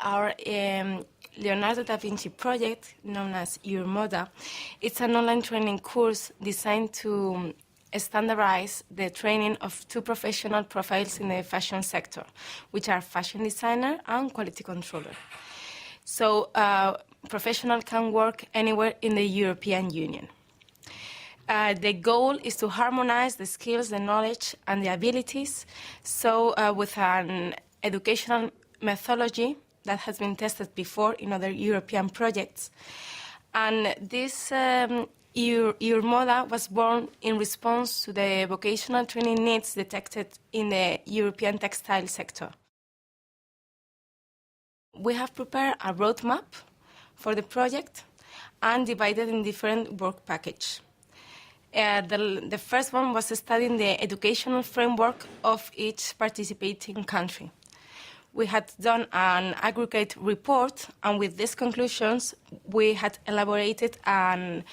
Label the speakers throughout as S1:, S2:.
S1: Our Leonardo da Vinci project, known as EURMODA, it's an online training course designed to standardize the training of two professional profiles in the fashion sector, which are fashion designer and quality controller. So professional can work anywhere in the European Union. The goal is to harmonize the skills, the knowledge, and the abilities, so with an educational methodology that has been tested before in other European projects. And this EURMODA was born in response to the vocational training needs detected in the European textile sector. We have prepared a roadmap for the project and divided in different work packages. The first one was studying the educational framework of each participating country. We had done an aggregate report, and with these conclusions, we had elaborated an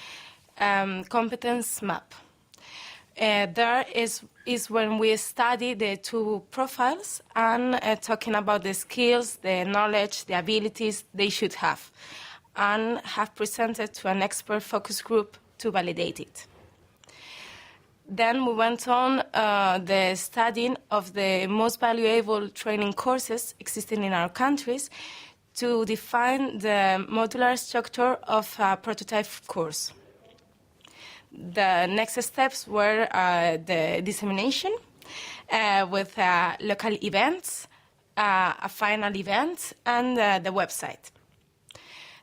S1: competence map. There is when we study the two profiles and talking about the skills, the knowledge, the abilities they should have, and have presented to an expert focus group to validate it. Then we went on the studying of the most valuable training courses existing in our countries to define the modular structure of a prototype course. The next steps were the dissemination with local events, a final event, and the website.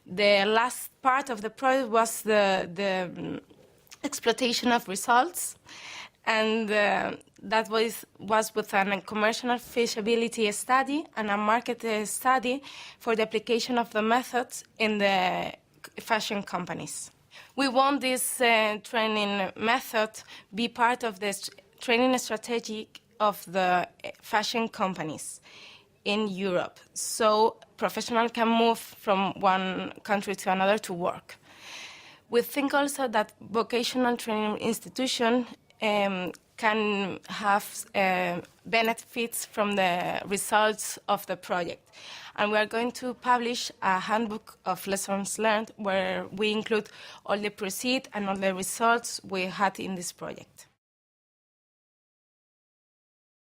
S1: The last part of the project was the exploitation of results, and that was with a commercial feasibility study and a market study for the application of the methods in the fashion companies. We want this training method be part of the training strategy of the fashion companies in Europe, so professionals can move from one country to another to work. We think also that vocational training institutions can have benefits from the results of the project. And we are going to publish a handbook of lessons learned where we include all the proceeds and all the results we had in this project.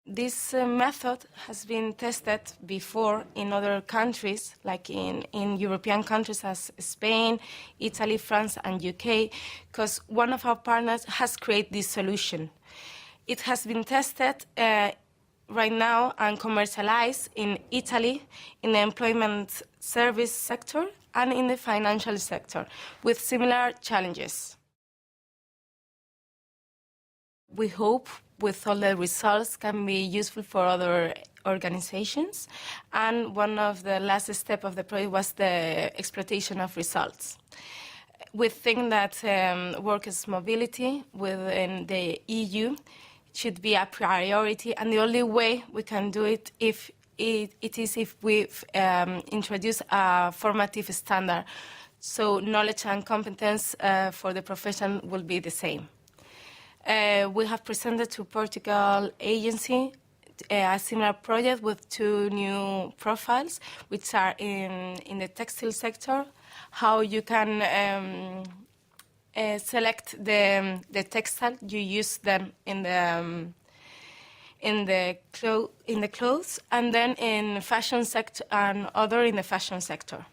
S1: This method has been tested before in other countries, like in European countries as Spain, Italy, France, and UK, because one of our partners has created this solution. It has been tested right now and commercialized in Italy, in the employment service sector, and in the financial sector, with similar challenges. We hope with all the results can be useful for other organizations. And one of the last steps of the project was the exploitation of results. We think that workers' mobility within the EU should be a priority, and the only way we can do it is if we introduce a formative standard, so knowledge and competence for the profession will be the same. We have presented to Portugal agency a similar project with two new profiles, which are in the textile sector, how you can select the textile you use then in the clothes, and then in fashion sector and other in the fashion sector.